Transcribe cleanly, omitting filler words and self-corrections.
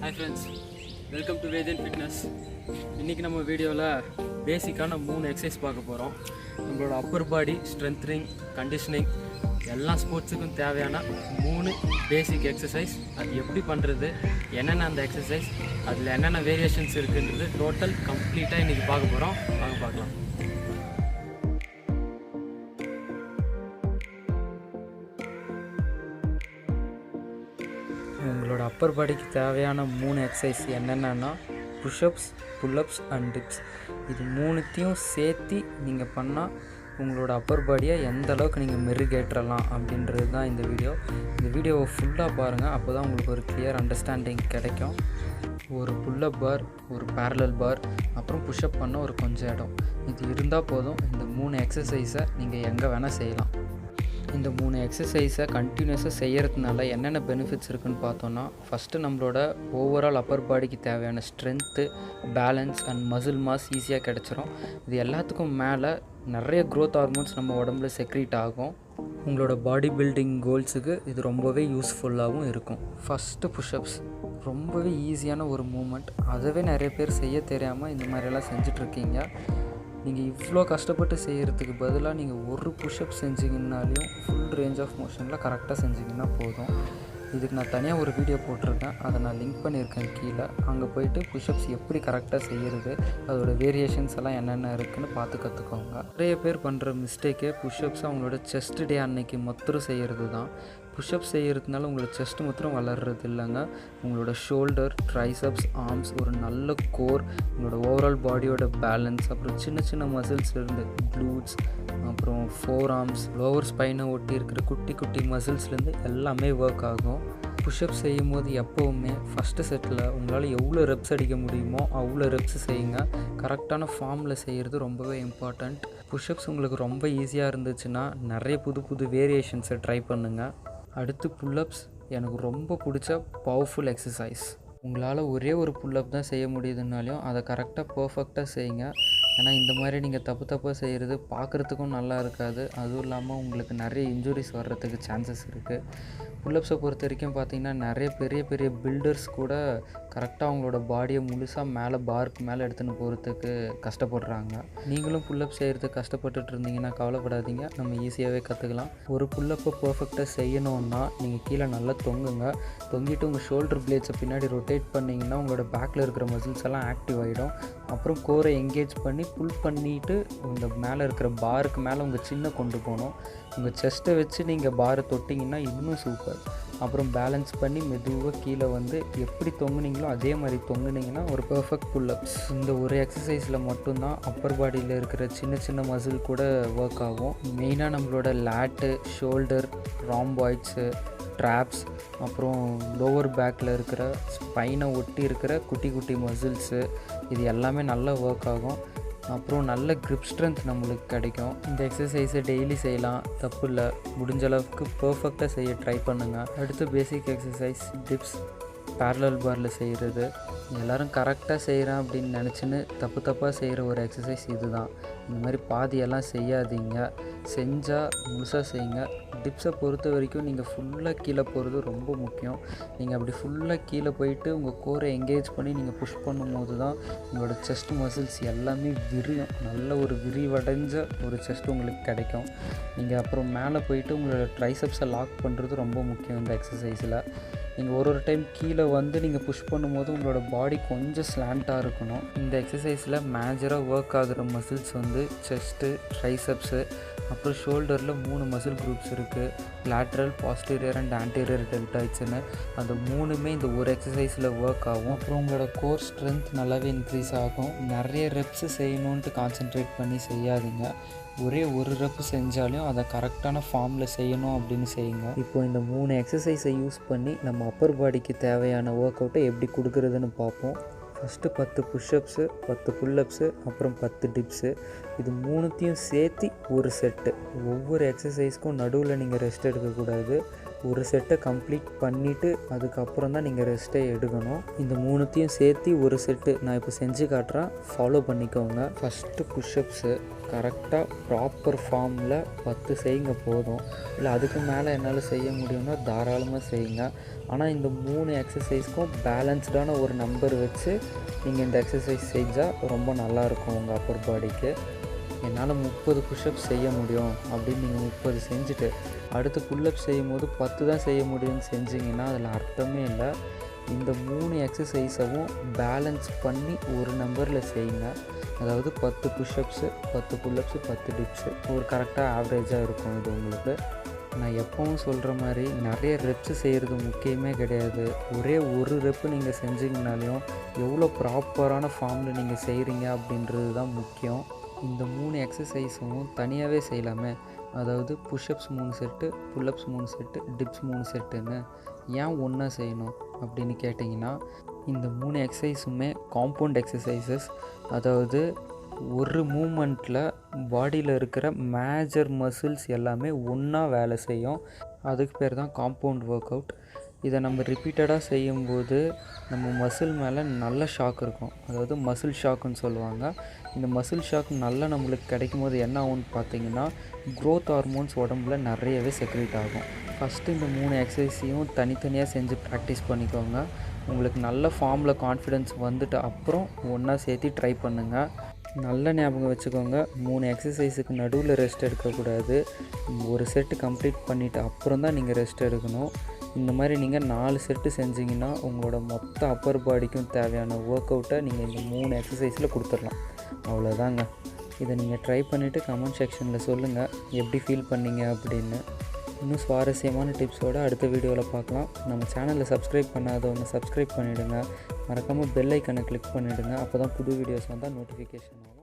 Hi friends, welcome to Vedhiyan Fitness. இன்றைக்கி நம்ம வீடியோவில் பேசிக்கான 3 எக்ஸசைஸ் பார்க்க போகிறோம். நம்மளோட அப்பர் பாடி ஸ்ட்ரென்த்னிங், கண்டிஷனிங் எல்லா ஸ்போர்ட்ஸுக்கும் தேவையான 3 பேசிக் எக்ஸசைஸ். அது எப்படி பண்ணுறது, என்னென்ன அந்த எக்ஸசைஸ், அதில் என்னென்ன வேரியேஷன்ஸ் இருக்குன்றது டோட்டல் கம்ப்ளீட்டாக இன்றைக்கி பார்க்க போகிறோம். வாங்க பார்க்கலாம். உங்களோட அப்பர் பாடிக்கு தேவையான 3 எக்ஸசைஸ் என்னென்னா புஷ்அப்ஸ், புல்லுப்ஸ் அண்ட் டிப்ஸ். இது 3த்தையும் சேர்த்து நீங்கள் பண்ணால் உங்களோட அப்பர் பாடியை எந்த அளவுக்கு நீங்கள் மெருகேற்றலாம் அப்படின்றது தான் இந்த வீடியோ. இந்த வீடியோவை ஃபுல்லாக பாருங்கள், அப்போ தான் உங்களுக்கு ஒரு கிளியர் அண்டர்ஸ்டாண்டிங் கிடைக்கும். ஒரு புல்லப் பார், ஒரு பேரலல் பார், அப்புறம் புஷ்அப் பண்ண ஒரு கொஞ்சம் இடம், இது இருந்தால் போதும். இந்த 3 எக்ஸசைஸை நீங்கள் எங்கே வேணால் செய்யலாம். இந்த 3 எக்ஸசைஸை கண்டினியூஸாக செய்கிறதுனால என்னென்ன பெனிஃபிட்ஸ் இருக்குதுன்னு பார்த்தோன்னா, ஃபஸ்ட்டு நம்மளோட ஓவரால் அப்பர் பாடிக்கு தேவையான strength, balance and muscle mass ஈஸியாக கிடச்சிரும். இது எல்லாத்துக்கும் மேலே நிறைய க்ரோத் ஹார்மோன்ஸ் நம்ம உடம்புல செக்ரீட் ஆகும். உங்களோட பாடி பில்டிங் கோல்ஸுக்கு இது ரொம்பவே யூஸ்ஃபுல்லாகவும் இருக்கும். ஃபஸ்ட்டு புஷ்அப்ஸ் ரொம்பவே ஈஸியான ஒரு மூமெண்ட். அதவே நிறைய பேர் செய்ய தெரியாமல் இந்த மாதிரியெல்லாம் செஞ்சிட்ருக்கீங்க. நீங்கள் இவ்வளோ கஷ்டப்பட்டு செய்கிறதுக்கு பதிலாக நீங்கள் ஒரு புஷ்அப் செஞ்சிங்கன்னாலையும் ஃபுல் ரேஞ்ச் ஆஃப் மோஷனில் கரெக்டாக செஞ்சிங்கன்னா போதும். இதுக்கு நான் தனியாக ஒரு வீடியோ போட்டிருக்கேன், அதை நான் லிங்க் பண்ணியிருக்கேன் கீழே. அங்கே போய்ட்டு புஷ்அப்ஸ் எப்படி கரெக்டாக செய்கிறது, அதோட வேரியேஷன்ஸ் எல்லாம் என்னென்ன இருக்குதுன்னு பார்த்து கற்றுக்கோங்க. நிறைய பேர் பண்ணுற மிஸ்டேக்கே புஷ்அப்ஸ் அவங்களோட செஸ்ட் டே அன்னைக்கு மொத்தம் செய்கிறது தான். புஷ்அப் செய்கிறதுனால உங்களோட செஸ்ட் மாத்திரம் வளர்கிறது இல்லைங்க, உங்களோட ஷோல்டர், ட்ரைசப்ஸ், ஆர்ம்ஸ், ஒரு நல்ல கோர், உங்களோட ஓவரால் பாடியோட பேலன்ஸ், அப்புறம் சின்ன சின்ன மசில்ஸ்லேருந்து க்ளூட்ஸ், அப்புறம் ஃபோர் ஆர்ம்ஸ், லோவர் ஸ்பைனை ஒட்டி இருக்கிற குட்டி குட்டி மசில்ஸ்லேருந்து எல்லாமே ஒர்க் ஆகும். புஷ்அப் செய்யும் போது எப்போவுமே ஃபஸ்ட்டு செட்டில் உங்களால் எவ்வளோ ரெப்ஸ் அடிக்க முடியுமோ அவ்வளோ ரெப்ஸ் செய்யுங்க. கரெக்டான ஃபார்மில் செய்கிறது ரொம்பவே இம்பார்ட்டண்ட். புஷ்அப்ஸ் உங்களுக்கு ரொம்ப ஈஸியாக இருந்துச்சுன்னா நிறைய புது புது வேரியேஷன்ஸை ட்ரை பண்ணுங்கள். அடுத்து புல்லப்ஸ், எனக்கு ரொம்ப பிடிச்ச பவர்ஃபுல் எக்ஸசைஸ். உங்களால் ஒரே ஒரு புல்லப் தான் செய்ய முடியுதுனாலையும் அதை கரெக்டாக பர்ஃபெக்டாக செய்யுங்க. ஏன்னா இந்த மாதிரி நீங்கள் தப்பாக செய்கிறது பார்க்குறதுக்கும் நல்லா இருக்காது, அதுவும் இல்லாமல் உங்களுக்கு நிறைய இன்ஜுரிஸ் வர்றதுக்கு சான்சஸ் இருக்குது. புல்லப்ஸை பொறுத்த வரைக்கும் பார்த்திங்கன்னா நிறைய பெரிய பெரிய பில்டர்ஸ் கூட கரெக்டாக அவங்களோட பாடியை முழுசாக மேலே பார்க்கு மேலே எடுத்துன்னு போகிறதுக்கு கஷ்டப்படுறாங்க. நீங்களும் புல்லப் செய்கிறதுக்கு கஷ்டப்பட்டுட்டு இருந்தீங்கன்னா கவலைப்படாதீங்க, நம்ம ஈஸியாகவே கற்றுக்கலாம். ஒரு புல்லப்பை பர்ஃபெக்டாக செய்யணுன்னா நீங்கள் கீழே நல்லா தொங்குங்க. தொங்கிட்டு உங்கள் ஷோல்டர் பிளேட்ஸை பின்னாடி ரொட்டேட் பண்ணிங்கன்னா உங்களோட பேக்கில் இருக்கிற மசில்ஸ் எல்லாம் ஆக்டிவ் ஆகிடும். அப்புறம் கோரை எங்கேஜ் பண்ணி புல் பண்ணிவிட்டு இந்த மேலே இருக்கிற பாருக்கு மேலே உங்கள் சின்ன கொண்டு போகணும். உங்கள் செஸ்ட்டை வச்சு நீங்கள் பாரை தொட்டிங்கன்னா இன்னும் சூப்பர். அப்புறம் பேலன்ஸ் பண்ணி மெதுவாக கீழே வந்து எப்படி தொங்குனீங்களோ அதே மாதிரி தொங்குனீங்கன்னா ஒரு பர்ஃபெக்ட் புல்லப்ஸ். இந்த ஒரு எக்ஸசைஸில் மட்டும்தான் அப்பர் பாடியில் இருக்கிற சின்ன சின்ன மசில் கூட ஒர்க் ஆகும். மெயினாக நம்மளோட லேட்டு, ஷோல்டர், ராம்பாய்ட்ஸு, ட்ராப்ஸ், அப்புறம் லோவர் பேக்கில் இருக்கிற ஸ்பைனை ஒட்டி இருக்கிற குட்டி குட்டி மசில்ஸு, இது எல்லாமே நல்லா ஒர்க் ஆகும். அப்புறம் நல்ல க்ரிப் ஸ்ட்ரென்த் நம்மளுக்கு கிடைக்கும். இந்த எக்ஸசைஸை டெய்லி செய்யலாம், தப்பு இல்லை. முடிஞ்ச அளவுக்கு பர்ஃபெக்டாக செய்ய ட்ரை பண்ணுங்கள். அடுத்து பேசிக் எக்ஸசைஸ் டிப்ஸ், பேரலல் பாரில் செய்கிறது. எல்லோரும் கரெக்டாக செய்கிறேன் அப்படின்னு நினச்சின்னு தப்பாக செய்கிற ஒரு எக்ஸசைஸ் இது தான். இந்த மாதிரி பாதியெல்லாம் செய்யாதீங்க, செஞ்சால் முழுசாக செய்யுங்க. டிப்ஸை பொறுத்த வரைக்கும் நீங்கள் ஃபுல்லாக கீழே போகிறது ரொம்ப முக்கியம். நீங்கள் அப்படி ஃபுல்லாக கீழே போயிட்டு உங்கள் கோரை எங்கேஜ் பண்ணி நீங்கள் புஷ் பண்ணும்போது தான் உங்களோட செஸ்ட் மசில்ஸ் எல்லாமே விரியும். நல்ல ஒரு விரிவடைஞ்ச ஒரு செஸ்ட் உங்களுக்கு கிடைக்கும். நீங்கள் அப்புறம் மேலே போயிட்டு உங்களோட ட்ரைசப்ஸை லாக் பண்ணுறது ரொம்ப முக்கியம் இந்த எக்ஸசைஸில். நீங்கள் ஒரு டைம் கீழே வந்து நீங்கள் புஷ் பண்ணும்போது உங்களோட பாடி கொஞ்சம் ஸ்லாண்ட்டாக இருக்கணும். இந்த எக்ஸசைஸில் மேஜராக ஒர்க் ஆகிற மசில்ஸ் வந்து செஸ்ட்டு, ட்ரைசப்ஸு, அப்புறம் ஷோல்டரில் 3 மசில் குரூப்ஸ் இருக்குது. லேட்ரல், பாஸ்டீரியர் அண்ட் ஆன்டீரியர் டெல்டாய்ட்ஸ்னு. அந்த 3மே இந்த ஒரு எக்ஸசைஸில் ஒர்க் ஆகும். அப்புறம் உங்களோட கோர் ஸ்ட்ரென்த் நல்லாவே இன்க்ரீஸ் ஆகும். நிறைய ரெப்ஸ் செய்யணுன்ட்டு கான்சென்ட்ரேட் பண்ணி செய்யாதீங்க. ஒரே ஒரு ரெப்பு செஞ்சாலும் அதை கரெக்டான ஃபார்மில் செய்யணும் அப்படின்னு செய்யுங்க. இப்போ இந்த 3 எக்ஸசைஸை யூஸ் பண்ணி நம்ம அப்பர் பாடிக்கு தேவையான ஒர்க் அவுட்டை எப்படி கொடுக்குறதுன்னு பார்ப்போம். ஃபஸ்ட்டு 10 புஷ்அப்ஸு, 10 புல்லப்ஸு, அப்புறம் 10 டிப்ஸு. இது 3த்தையும் சேர்த்து ஒரு செட்டு. ஒவ்வொரு எக்ஸசைஸ்க்கும் நடுவில் நீங்கள் ரெஸ்ட் எடுக்கக்கூடாது. ஒரு செட்டை கம்ப்ளீட் பண்ணிவிட்டு அதுக்கப்புறம் தான் நீங்கள் ரெஸ்ட்டே எடுக்கணும். இந்த 3த்தையும் சேர்த்து ஒரு செட்டு நான் இப்போ செஞ்சு காட்டுறேன், ஃபாலோ பண்ணிக்கோங்க. ஃபஸ்ட்டு புஷ்அப்ஸு கரெக்டாக ப்ராப்பர் ஃபார்மில் 10 செய்யுங்க போதும். இல்லை அதுக்கு மேலே என்னால் செய்ய முடியும்னா தாராளமாக செய்யுங்க. ஆனால் இந்த 3 எக்ஸசைஸ்க்கும் பேலன்ஸ்டான ஒரு நம்பர் வச்சு நீங்கள் இந்த எக்ஸசைஸ் செஞ்சால் ரொம்ப நல்லாயிருக்கும் உங்கள் அப்பர் பாடிக்கு. என்னால் 30 புஷ்அப்ஸ் செய்ய முடியும் அப்படின்னு நீங்கள் 30 செஞ்சுட்டு அடுத்து புல்லப் செய்யும் போது 10 தான் செய்ய முடியும்னு செஞ்சிங்கன்னா அதில் அர்த்தமே இல்லை. இந்த 3 எக்ஸசைஸவும் பேலன்ஸ் பண்ணி ஒரு நம்பரில் செய்யுங்க. அதாவது 10 புஷ்அப்ஸு 10 புல்லப்ஸு 10 டிப்ஸு ஒரு கரெக்டாக ஆவரேஜாக இருக்கும் இது உங்களுக்கு. நான் எப்பவும் சொல்கிற மாதிரி நிறைய ரெப்ஸு செய்கிறது முக்கியமே கிடையாது. ஒரே ஒரு ரெப்பு நீங்கள் செஞ்சிங்கனாலையும் எவ்வளோ ப்ராப்பரான ஃபார்மில் நீங்கள் செய்கிறீங்க அப்படின்றது தான் முக்கியம். இந்த 3 எக்ஸசைஸும் தனியாகவே செய்யலாமே. அதாவது push-ups 3 set, pull-ups 3 set, tips 3 செட்டுன்னு ஏன் ஒன்றா செய்யணும் அப்படின்னு கேட்டிங்கன்னா, இந்த 3 எக்ஸசைஸுமே காம்பவுண்ட் எக்ஸசைசஸ். அதாவது ஒரு மூமெண்ட்டில் பாடியில் இருக்கிற மேஜர் மசில்ஸ் எல்லாமே ஒன்றா வேலை செய்யும். அதுக்கு பேர் தான் காம்பவுண்ட் ஒர்க் அவுட். இதை நம்ம ரிப்பீட்டடாக செய்யும்போது நம்ம மசில் மேலே நல்ல ஷாக் இருக்கும். அதாவது மசில் ஷாக்குன்னு சொல்லுவாங்க. இந்த மசில் ஷாக் நல்லா நம்மளுக்கு கிடைக்கும் போது என்ன ஆகும்னு பார்த்தீங்கன்னா, க்ரோத் ஹார்மோன்ஸ் உடம்புல நிறையவே செக்ரேட் ஆகும். ஃபஸ்ட்டு இந்த 3 எக்ஸசைஸையும் தனித்தனியாக செஞ்சு ப்ராக்டிஸ் பண்ணிக்கோங்க. உங்களுக்கு நல்ல ஃபார்மில் கான்ஃபிடென்ஸ் வந்துட்டு அப்புறம் ஒன்றா சேர்த்து ட்ரை பண்ணுங்கள். நல்ல ஞாபகம் வச்சுக்கோங்க, 3 எக்ஸசைஸுக்கு நடுவில் ரெஸ்ட் எடுக்கக்கூடாது. ஒரு செட்டு கம்ப்ளீட் பண்ணிவிட்டு அப்புறம் தான் நீங்கள் ரெஸ்ட் எடுக்கணும். இந்த மாதிரி நீங்கள் 4 செட்டு செஞ்சிங்கன்னா உங்களோட மொத்த அப்பர் பாடிக்கும் தேவையான ஒர்க் அவுட்டை நீங்கள் இந்த 3 எக்ஸசைஸில் கொடுத்துடலாம். அவ்வளோதாங்க. இதை நீங்கள் ட்ரை பண்ணிவிட்டு கமெண்ட் செக்ஷனில் சொல்லுங்கள் எப்படி ஃபீல் பண்ணீங்க அப்படின்னு. இன்னும் சுவாரஸ்யமான டிப்ஸோடு அடுத்த வீடியோவில் பார்க்கலாம். நம்ம சேனலில் சப்ஸ்கிரைப் பண்ணாதவங்க சப்ஸ்கிரைப் பண்ணிவிடுங்க. மறக்காமல் பெல் ஐக்கனை கிளிக் பண்ணிவிடுங்க. அப்போ தான் புது வீடியோஸ் வந்தால் நோட்டிஃபிகேஷன் ஆகும்.